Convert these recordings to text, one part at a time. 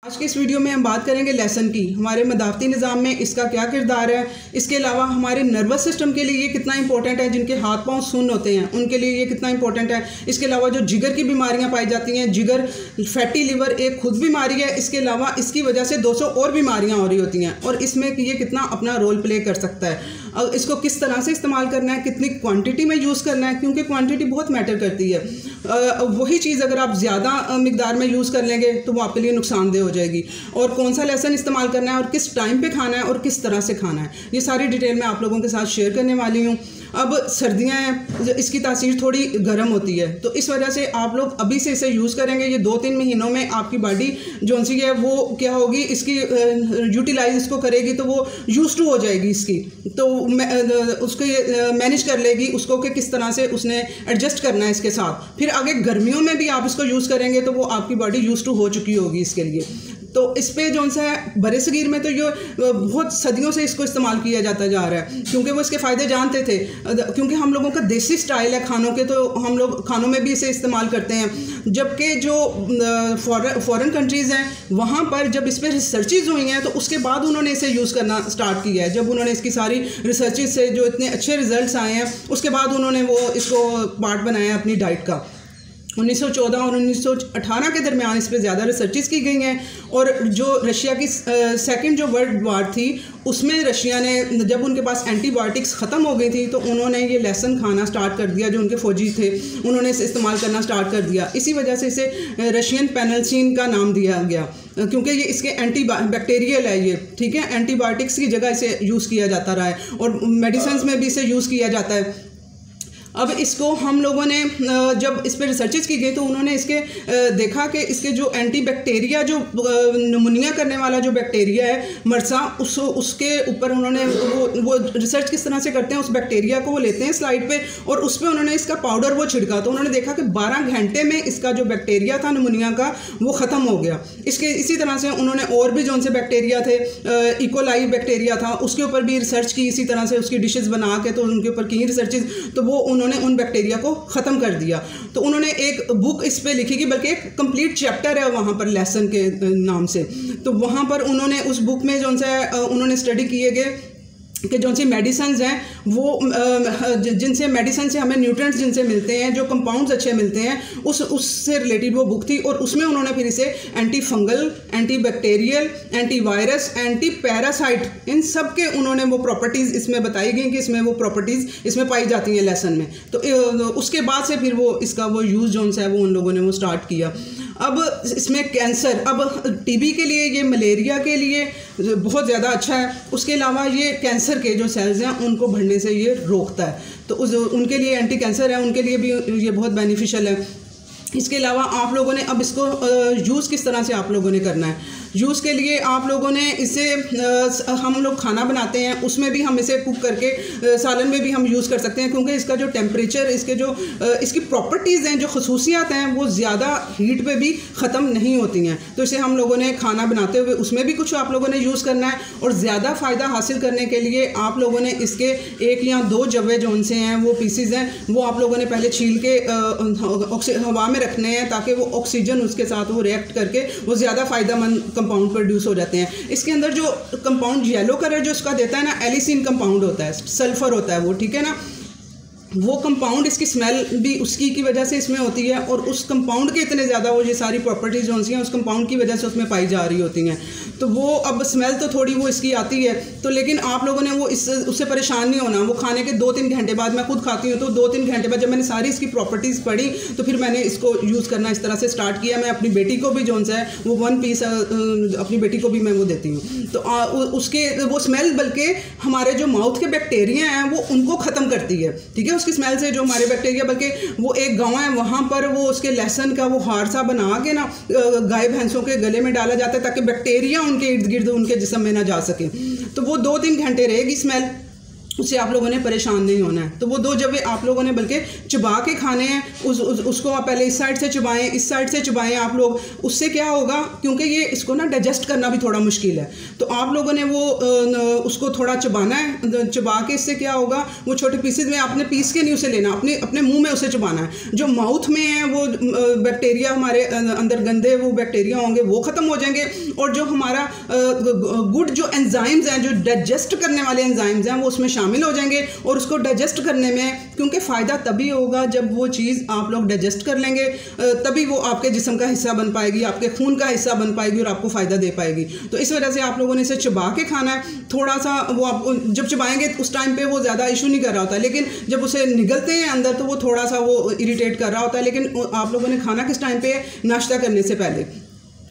आज के इस वीडियो में हम बात करेंगे लहसुन की। हमारे मदाफ़ती निज़ाम में इसका क्या किरदार है, इसके अलावा हमारे नर्वस सिस्टम के लिए ये कितना इंपॉर्टेंट है, जिनके हाथ पांव सुन्न होते हैं उनके लिए ये कितना इंपॉर्टेंट है। इसके अलावा जो जिगर की बीमारियां पाई जाती हैं, जिगर फैटी लिवर एक खुद बीमारी है, इसके अलावा इसकी वजह से 200 और बीमारियाँ हो रही होती हैं और इसमें ये कितना अपना रोल प्ले कर सकता है। और इसको किस तरह से इस्तेमाल करना है, कितनी क्वांटिटी में यूज़ करना है, क्योंकि क्वांटिटी बहुत मैटर करती है। वही चीज़ अगर आप ज़्यादा मिकदार में यूज़ कर लेंगे तो वो आपके लिए नुकसानदेह हो जाएगी। और कौन सा लहसुन इस्तेमाल करना है और किस टाइम पे खाना है और किस तरह से खाना है, ये सारी डिटेल मैं आप लोगों के साथ शेयर करने वाली हूँ। अब सर्दियाँ हैं, इसकी तासीर थोड़ी गर्म होती है, तो इस वजह से आप लोग अभी से इसे यूज़ करेंगे। ये 2-3 महीनों में आपकी बॉडी जो सी है वो क्या होगी, इसकी यूटिलाइज इसको करेगी तो वो यूज टू हो जाएगी इसकी, तो उसको मैनेज कर लेगी उसको कि किस तरह से उसने एडजस्ट करना है इसके साथ। फिर आगे गर्मियों में भी आप इसको यूज़ करेंगे तो वो आपकी बॉडी यूज टू हो चुकी होगी इसके लिए। तो इस पे जो सा है बड़े सगीर में तो ये बहुत सदियों से इसको इस्तेमाल किया जाता जा रहा है, क्योंकि वो इसके फ़ायदे जानते थे। क्योंकि हम लोगों का देसी स्टाइल है खानों के, तो हम लोग खानों में भी इसे इस्तेमाल करते हैं। जबकि जो फॉरेन कंट्रीज़ हैं वहाँ पर जब इस पर रिसर्चेज हुई हैं तो उसके बाद उन्होंने इसे यूज़ करना स्टार्ट किया है। जब उन्होंने इसकी सारी रिसर्चेज से जो इतने अच्छे रिजल्ट्स आए हैं उसके बाद उन्होंने वो इसको पार्ट बनाया अपनी डाइट का। 1914 और 1918 के दरमियान इस पर ज़्यादा रिसर्चेस की गई हैं। और जो रशिया की सेकंड जो वर्ल्ड वार थी उसमें रशिया ने जब उनके पास एंटीबायोटिक्स ख़त्म हो गई थी तो उन्होंने ये लहसुन खाना स्टार्ट कर दिया। जो उनके फ़ौजी थे उन्होंने इसे इस्तेमाल करना स्टार्ट कर दिया। इसी वजह से इसे रशियन पेनिसिलिन का नाम दिया गया, क्योंकि ये इसके एंटी बैक्टीरियल है ये, ठीक है। एंटीबायोटिक्स की जगह इसे यूज़ किया जाता रहा है और मेडिसिन में भी इसे यूज़ किया जाता है। अब इसको हम लोगों ने जब इस पर रिसर्चेज की गई तो उन्होंने इसके देखा कि इसके जो एंटी बैक्टीरिया जो निमोनिया करने वाला जो बैक्टीरिया है मरसा, उसके ऊपर उन्होंने वो रिसर्च किस तरह से करते हैं, उस बैक्टीरिया को वो लेते हैं स्लाइड पे और उस पर उन्होंने इसका पाउडर वो छिड़का। तो उन्होंने देखा कि 12 घंटे में इसका जो बैक्टीरिया था निमोनिया का वो ख़त्म हो गया। इसी तरह से उन्होंने और भी जो से बैक्टीरिया थे, इकोलाई बैक्टीरिया था, उसके ऊपर भी रिसर्च की इसी तरह से, उसकी डिशेज़ बना के तो उनके ऊपर की रिसर्चेज, तो वो उन्होंने उन बैक्टीरिया को ख़त्म कर दिया। तो उन्होंने एक बुक इस पे लिखी कि बल्कि एक कंप्लीट चैप्टर है वहाँ पर लहसुन के नाम से। तो वहाँ पर उन्होंने उस बुक में जो सा उन्होंने स्टडी किए गए कि जो सी मेडिसिन हैं वो जिनसे मेडिसिन से हमें न्यूट्रिएंट्स जिनसे मिलते हैं, जो कंपाउंड्स अच्छे मिलते हैं, उससे रिलेटेड वो बुक थी। और उसमें उन्होंने फिर इसे anti fungal, anti bacterial, anti virus, anti parasite, इन सब के उन्होंने वो प्रॉपर्टीज़ इसमें बताई गई कि इसमें वो प्रॉपर्टीज़ इसमें पाई जाती हैं लहसुन में। तो उसके बाद से फिर वो इसका वो यूज़ जो है वो उन लोगों ने वो स्टार्ट किया। अब इसमें कैंसर, अब टीबी के लिए, ये मलेरिया के लिए बहुत ज़्यादा अच्छा है। उसके अलावा ये कैंसर के जो सेल्स हैं उनको बढ़ने से ये रोकता है, तो उनके लिए एंटी कैंसर है, उनके लिए भी ये बहुत बेनिफिशियल है। इसके अलावा आप लोगों ने अब इसको यूज़ किस तरह से आप लोगों ने करना है। यूज़ के लिए आप लोगों ने इसे हम लोग खाना बनाते हैं उसमें भी हम इसे कुक करके सालन में भी हम यूज़ कर सकते हैं, क्योंकि इसका जो टेम्परेचर, इसके जो इसकी प्रॉपर्टीज़ हैं, जो खसूसियात हैं, वो ज़्यादा हीट पे भी ख़त्म नहीं होती हैं। तो इसे हम लोगों ने खाना बनाते हुए उसमें भी कुछ आप लोगों ने यूज़ करना है। और ज़्यादा फ़ायदा हासिल करने के लिए आप लोगों ने इसके 1 या 2 जवे जो उनसे हैं वो पीसीज हैं वो आप लोगों ने पहले छील के हवा में रखने हैं, ताकि वो ऑक्सीजन उसके साथ वो रिएक्ट करके वो ज़्यादा फ़ायदेमंद कंपाउंड प्रोड्यूस हो जाते हैं। इसके अंदर जो कंपाउंड येलो कलर जो उसका देता है ना, एलिसिन कंपाउंड होता है, सल्फर होता है वो, ठीक है ना। वो कंपाउंड, इसकी स्मेल भी उसकी की वजह से इसमें होती है और उस कंपाउंड के इतने ज़्यादा वो ये सारी प्रॉपर्टीज़ जो हैं उस कंपाउंड की वजह से उसमें पाई जा रही होती हैं। तो वो अब स्मेल तो थोड़ी वो इसकी आती है, तो लेकिन आप लोगों ने वो उससे परेशान नहीं होना। वो खाने के 2-3 घंटे बाद, मैं खुद खाती हूँ, तो 2-3 घंटे बाद जब मैंने सारी इसकी प्रॉपर्टीज़ पढ़ी तो फिर मैंने इसको यूज़ करना इस तरह से स्टार्ट किया। मैं अपनी बेटी को भी जो है वो 1 पीस अपनी बेटी को भी मैं वो देती हूँ। तो उसके वो स्मेल बल्कि हमारे जो माउथ के बैक्टीरिया हैं वो उनको ख़त्म करती है, ठीक है। उसकी स्मेल से जो हमारे बैक्टीरिया, बल्कि वो एक गाँव है वहाँ पर वो उसके लहसुन का वो हार सा बना के ना गाय भैंसों के गले में डाला जाता है ताकि बैक्टीरिया उनके इर्द गिर्द उनके जिस्म में ना जा सके। तो वो 2-3 घंटे रहेगी स्मेल। उससे आप लोगों ने परेशान नहीं होना है। तो वो 2 जवे आप लोगों ने बल्कि चबा के खाने हैं। उसको आप पहले इस साइड से चबाएं, इस साइड से चबाएं आप लोग। उससे क्या होगा, क्योंकि ये इसको ना डाइजेस्ट करना भी थोड़ा मुश्किल है, तो आप लोगों ने वो उसको थोड़ा चबाना है। चबा के इससे क्या होगा, वो छोटे पीसेज में आपने पीस के नहीं उसे लेना, अपने मुँह में उसे चबाना है। जो माउथ में है वो बैक्टीरिया, हमारे अंदर गंदे वो बैक्टीरिया होंगे वो ख़त्म हो जाएंगे, और जो हमारा गुड जो एंजाइम्स हैं, जो डाइजेस्ट करने वाले एंजाइम्स हैं, वो उसमें शामिल हो जाएंगे। और उसको डाइजेस्ट करने में, क्योंकि फ़ायदा तभी होगा जब वो चीज़ आप लोग डाइजेस्ट कर लेंगे, तभी वो आपके जिस्म का हिस्सा बन पाएगी, आपके खून का हिस्सा बन पाएगी और आपको फ़ायदा दे पाएगी। तो इस वजह से आप लोगों ने इसे चबा के खाना है। थोड़ा सा वो आप जब चबाएंगे उस टाइम पे वो ज़्यादा इशू नहीं कर रहा होता, लेकिन जब उसे निगलते हैं अंदर तो वो थोड़ा सा वो इरिटेट कर रहा होता है। लेकिन आप लोगों ने खाना किस टाइम पे है, नाश्ता करने से पहले।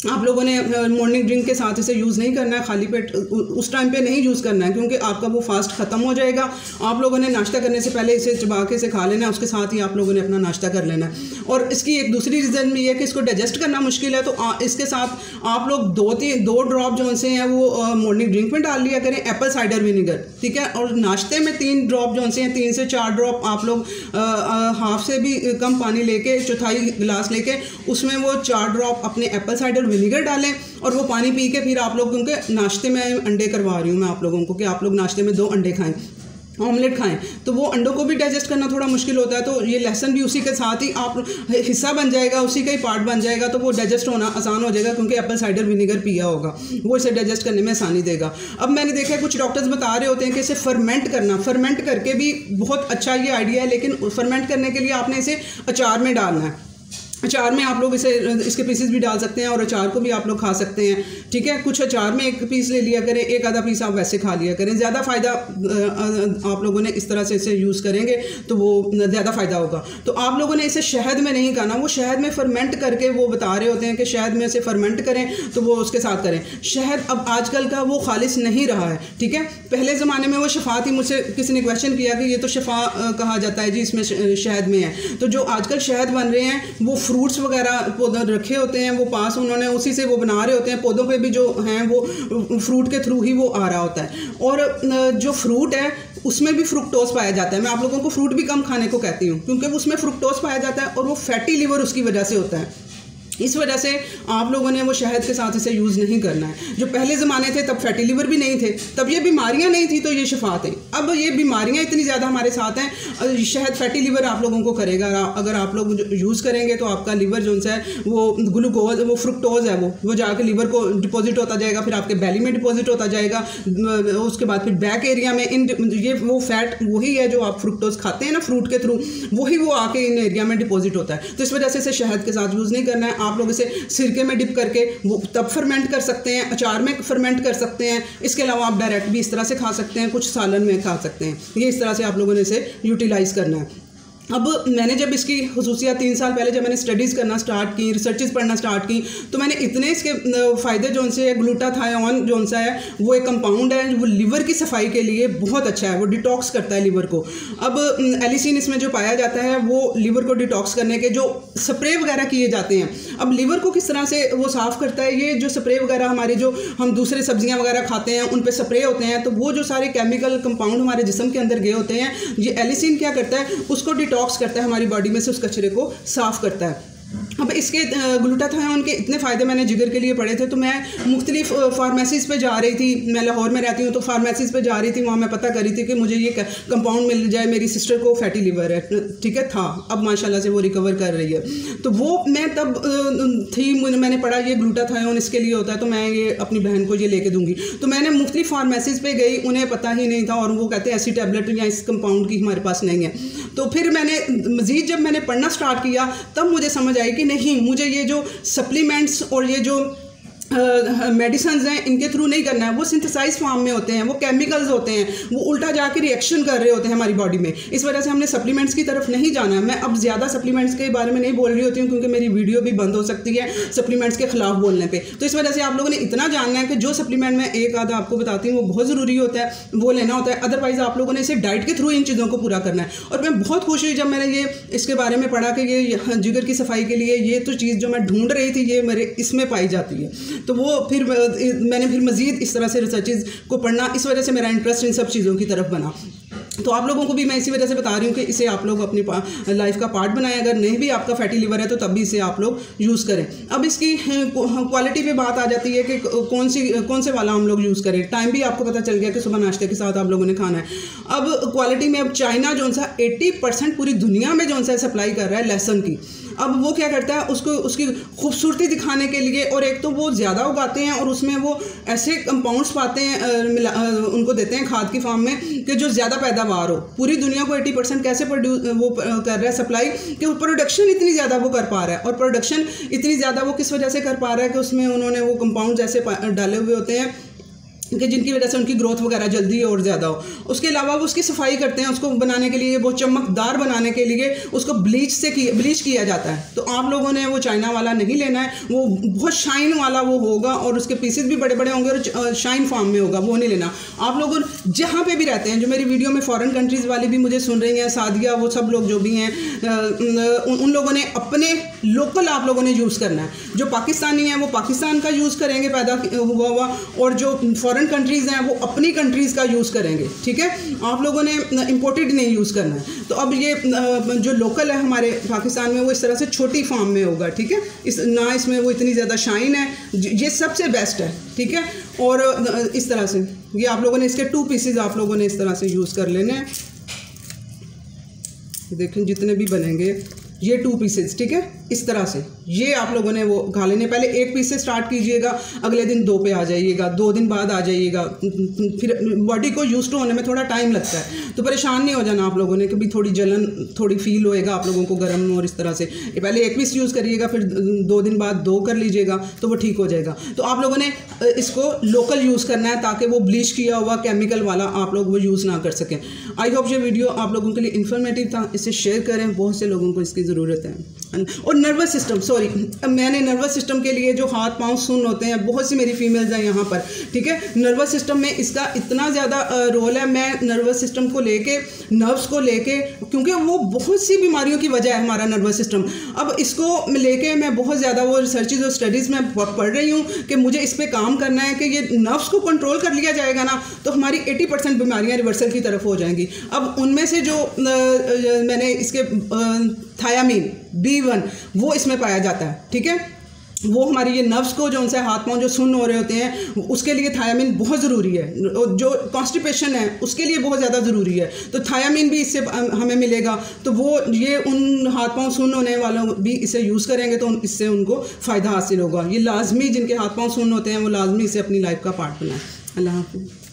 आप लोगों ने मॉर्निंग ड्रिंक के साथ इसे यूज़ नहीं करना है, खाली पेट उस टाइम पे नहीं यूज़ करना है, क्योंकि आपका वो फास्ट ख़त्म हो जाएगा। आप लोगों ने नाश्ता करने से पहले इसे चबा के इसे खा लेना है, उसके साथ ही आप लोगों ने अपना नाश्ता कर लेना है। और इसकी एक दूसरी रीज़न भी है कि इसको डाइजेस्ट करना मुश्किल है, तो इसके साथ आप लोग 2 ड्रॉप जो से हैं वो मॉर्निंग ड्रिंक में डाल लिया करें, एप्पल साइडर विनीगर, ठीक है। और नाश्ते में 3 ड्रॉप जो से हैं, 3 से 4 ड्रॉप आप लोग हाफ से भी कम पानी लेके, चौथाई गिलास लेके उसमें वो 4 ड्रॉप अपने एप्पल साइडर विनीगर डालें, और वो पानी पी के फिर आप लोग, क्योंकि नाश्ते में अंडे करवा रही हूँ मैं आप लोगों को कि आप लोग नाश्ते में 2 अंडे खाएं, ऑमलेट खाएं, तो वो अंडों को भी डाइजेस्ट करना थोड़ा मुश्किल होता है। तो ये लहसुन भी उसी के साथ ही आप हिस्सा बन जाएगा, उसी का ही पार्ट बन जाएगा, तो वो डाइजेस्ट होना आसान हो जाएगा, क्योंकि एप्पल साइडर विनीगर पिया होगा, वो इसे डाइजेस्ट करने में आसानी देगा। अब मैंने देखा है कुछ डॉक्टर्स बता रहे होते हैं कि इसे फर्मेंट करना, फर्मेंट करके भी बहुत अच्छा ये आइडिया है, लेकिन फर्मेंट करने के लिए आपने इसे अचार में डालना है। अचार में आप लोग इसके पीसेस भी डाल सकते हैं, और अचार को भी आप लोग खा सकते हैं, ठीक है। कुछ अचार में 1 पीस ले लिया करें, 1 आधा पीस आप वैसे खा लिया करें। ज़्यादा फ़ायदा आप लोगों ने इस तरह से इसे यूज़ करेंगे तो वो ज़्यादा फ़ायदा होगा। तो आप लोगों ने इसे शहद में नहीं खाना, वो शहद में फर्मेंट करके वो बता रहे होते हैं कि शहद में इसे फर्मेंट करें, तो वो उसके साथ करें। शहद अब आजकल का वो खालिस नहीं रहा है, ठीक है। पहले ज़माने में वो शफा थी, मुझसे किसी ने क्वेश्चन किया कि ये तो शफा कहा जाता है जी, इसमें शहद में है। तो जो आजकल शहद बन रहे हैं वो फ्रूट्स वगैरह पौधे रखे होते हैं, वो पास उन्होंने उसी से वो बना रहे होते हैं। पौधों पे भी जो हैं वो फ्रूट के थ्रू ही वो आ रहा होता है। और जो फ्रूट है उसमें भी फ्रुक्टोज पाया जाता है। मैं आप लोगों को फ्रूट भी कम खाने को कहती हूँ, क्योंकि उसमें फ्रुक्टोज पाया जाता है, और वो फैटी लिवर उसकी वजह से होता है। इस वजह से आप लोगों ने वो शहद के साथ इसे यूज़ नहीं करना है। जो पहले ज़माने थे तब फैटी लिवर भी नहीं थे, तब ये बीमारियां नहीं थी, तो ये शफा थे। अब ये बीमारियां इतनी ज़्यादा हमारे साथ हैं, शहद फैटी लिवर आप लोगों को करेगा। अगर आप लोग यूज़ करेंगे तो आपका लिवर जो है वो ग्लूकोज, वो फ्रुक्टोज है, वो जाकर लिवर को डिपॉजिट होता जाएगा, फिर आपके बेली में डिपॉजिट होता जाएगा, उसके बाद फिर बैक एरिया में ये वो फैट वही है जो आप फ्रुक्टोज खाते हैं ना फ्रूट के थ्रू, वही वो आके इन एरिया में डिपॉजिट होता है। तो इस वजह से इसे शहद के साथ यूज़ नहीं करना है। आप लोग इसे सिरके में डिप करके वो तब फर्मेंट कर सकते हैं, अचार में फर्मेंट कर सकते हैं। इसके अलावा आप डायरेक्ट भी इस तरह से खा सकते हैं, कुछ सालन में खा सकते हैं। ये इस तरह से आप लोगों ने इसे यूटिलाइज करना है। अब मैंने जब इसकी खसूसियात 3 साल पहले जब मैंने स्टडीज़ करना स्टार्ट की, रिसर्चेस पढ़ना स्टार्ट की, तो मैंने इतने इसके फ़ायदे जो से ग्लूटाथायोन जो सा है वो एक कंपाउंड है, वो लिवर की सफाई के लिए बहुत अच्छा है, वो डिटॉक्स करता है लिवर को। अब एलिसिन इसमें जो पाया जाता है वो लिवर को डिटॉक्स करने के जो स्प्रे वगैरह किए जाते हैं, अब लिवर को किस तरह से वो साफ़ करता है, ये जो स्प्रे वगैरह हमारे जो हम दूसरे सब्जियाँ वगैरह खाते हैं उन पर स्प्रे होते हैं, तो वो जो सारे केमिकल कंपाउंड हमारे जिस्म के अंदर गए होते हैं, ये एलिसिन क्या करता है, उसको डिटॉक्स करता है, हमारी बॉडी में से उस कचरे को साफ करता है। अब इसके ग्लूटाथायोन के इतने फ़ायदे मैंने जिगर के लिए पढ़े थे, तो मैं मुख्तलिफ फार्मेसीज़ पे जा रही थी। मैं लाहौर में रहती हूँ, तो फार्मेसीज़ पे जा रही थी, वहाँ मैं पता कर रही थी कि मुझे ये कंपाउंड मिल जाए। मेरी सिस्टर को फैटी लिवर है, ठीक है, था, अब माशाल्लाह से वो रिकवर कर रही है। तो वो मैं तब थी, मैंने पढ़ा ये ग्लूटाथायोन इसके लिए होता है, तो मैं ये अपनी बहन को ये लेके दूँगी। तो मैंने मुख्तलिफ फार्मेसीज़ पे गई, उन्हें पता ही नहीं था, और वो कहते हैं ऐसी टैबलेट या इस कंपाउंड की हमारे पास नहीं है। तो फिर मैंने मज़ीद जब मैंने पढ़ना स्टार्ट किया, तब मुझे समझ आई कि नहीं, मुझे ये जो सप्लीमेंट्स और ये जो मेडिसिन हैं इनके थ्रू नहीं करना है। वो सिंथेसाइज फॉर्म में होते हैं, वो केमिकल्स होते हैं, वो उल्टा जाके रिएक्शन कर रहे होते हैं हमारी बॉडी में। इस वजह से हमने सप्लीमेंट्स की तरफ नहीं जाना है। मैं अब ज़्यादा सप्लीमेंट्स के बारे में नहीं बोल रही होती हूँ, क्योंकि मेरी वीडियो भी बंद हो सकती है सप्लीमेंट्स के खिलाफ बोलने पर। तो इस वजह से आप लोगों ने इतना जानना है कि जो सप्लीमेंट मैं एक आधा आपको बताती हूँ वो बहुत ज़रूरी होता है, वो लेना होता है। अदरवाइज़ आप लोगों ने इसे डाइट के थ्रू इन चीज़ों को पूरा करना है। और मैं बहुत खुश हुई जब मैंने ये इसके बारे में पढ़ा कि ये जिगर की सफाई के लिए ये तो चीज़ जो मैं ढूंढ रही थी ये मेरे इसमें पाई जाती है। तो वो फिर मैंने फिर मज़ीद इस तरह से रिसर्चेज़ को पढ़ना, इस वजह से मेरा इंटरेस्ट इन सब चीज़ों की तरफ बना। तो आप लोगों को भी मैं इसी वजह से बता रही हूँ कि इसे आप लोग अपनी लाइफ का पार्ट बनाएं। अगर नहीं भी आपका फैटी लिवर है तो तब भी इसे आप लोग यूज़ करें। अब इसकी क्वालिटी पे बात आ जाती है कि कौन से वाला हम लोग यूज़ करें। टाइम भी आपको पता चल गया कि सुबह नाश्ते के साथ आप लोगों ने खाना है। अब क्वालिटी में अब चाइना जो सा 80% पूरी दुनिया में जो सा सप्लाई कर रहा है लहसुन की। अब वो क्या करता है, उसको उसकी खूबसूरती दिखाने के लिए, और एक तो वो ज़्यादा उगाते हैं और उसमें वो ऐसे कंपाउंड्स पाते हैं, उनको देते हैं खाद की फॉर्म में कि जो ज़्यादा पैदावार हो। पूरी दुनिया को 80% कैसे कर रहा है सप्लाई, कि प्रोडक्शन इतनी ज़्यादा वो कर पा रहा है। और प्रोडक्शन इतनी ज़्यादा वो किस वजह से कर पा रहा है कि उसमें उन्होंने वो कंपाउंड्स ऐसे डाले हुए होते हैं कि जिनकी वजह से उनकी ग्रोथ वगैरह जल्दी और ज़्यादा हो। उसके अलावा वो उसकी सफाई करते हैं, उसको बनाने के लिए, वो चमकदार बनाने के लिए उसको ब्लीच किया जाता है। तो आप लोगों ने वो चाइना वाला नहीं लेना है, वो बहुत शाइन वाला वो होगा और उसके पीसेस भी बड़े बड़े होंगे और शाइन फॉर्म में होगा, वो नहीं लेना। आप लोग जहाँ पे भी रहते हैं, जो मेरी वीडियो में फॉरेन कंट्रीज़ वाली भी मुझे सुन रही हैं, सादिया, वो सब लोग जो भी हैं, उन लोगों ने अपने लोकल आप लोगों ने यूज़ करना है। जो पाकिस्तानी हैं वो पाकिस्तान का यूज़ करेंगे पैदा हुआ, और जो फॉरेन कंट्रीज़ हैं वो अपनी कंट्रीज़ का यूज़ करेंगे। ठीक है, आप लोगों ने इंपोर्टेड नहीं यूज़ करना है। तो अब ये जो लोकल है हमारे पाकिस्तान में, वो इस तरह से छोटी फॉर्म में होगा। ठीक है, ना इसमें वो इतनी ज़्यादा शाइन है, ये सबसे बेस्ट है। ठीक है, और इस तरह से ये आप लोगों ने इसके 2 पीसेज आप लोगों ने इस तरह से यूज़ कर लेने हैं। देखें जितने भी बनेंगे ये 2 पीसेस। ठीक है, इस तरह से ये आप लोगों ने वो खा लेने। पहले 1 पीस से स्टार्ट कीजिएगा, अगले दिन 2 पे आ जाइएगा, 2 दिन बाद आ जाइएगा। फिर बॉडी को यूज टू होने में थोड़ा टाइम लगता है, तो परेशान नहीं हो जाना आप लोगों ने कि भी थोड़ी जलन थोड़ी फील होएगा आप लोगों को गर्म, और इस तरह से पहले 1 पीस यूज़ करिएगा, फिर 2 दिन बाद 2 कर लीजिएगा, तो वो ठीक हो जाएगा। तो आप लोगों ने इसको लोकल यूज़ करना है ताकि वो ब्लीच किया हुआ केमिकल वाला आप लोग वो यूज़ ना कर सकें। आई होप ये वीडियो आप लोगों के लिए इन्फॉर्मेटिव था, इसे शेयर करें, बहुत से लोगों को इसकी ज़रूरत है। और नर्वस सिस्टम, सॉरी मैंने नर्वस सिस्टम के लिए जो हाथ पांव सुन्न होते हैं, बहुत सी मेरी फीमेल्स हैं यहाँ पर। ठीक है, नर्वस सिस्टम में इसका इतना ज़्यादा रोल है। मैं नर्वस सिस्टम को लेके, नर्व्स को लेके, क्योंकि वो बहुत सी बीमारियों की वजह है हमारा नर्वस सिस्टम। अब इसको लेके मैं बहुत ज़्यादा वो रिसर्चेज और स्टडीज़ में पढ़ रही हूँ कि मुझे इस पर काम करना है कि ये नर्व्स को कंट्रोल कर लिया जाएगा ना, तो हमारी 80% बीमारियाँ रिवर्सल की तरफ हो जाएंगी। अब उनमें से जो मैंने इसके थायामीन B1 वो इसमें पाया जाता है। ठीक है, वो हमारी ये नर्व्स को जो उनसे हाथ पांव जो सुन्न हो रहे होते हैं, उसके लिए थायामीन बहुत ज़रूरी है। जो कॉन्स्टिपेशन है उसके लिए बहुत ज़्यादा ज़रूरी है, तो थायामीन भी इससे हमें मिलेगा। तो वो ये उन हाथ पांव सुन्न होने वालों भी इसे यूज़ करेंगे तो इससे उनको फ़ायदा हासिल होगा। ये लाजमी, जिनके हाथ पांव सुन्न होते हैं वो लाजमी इसे अपनी लाइफ का पार्ट बनाएं। अल्लाह हाफ़िज़।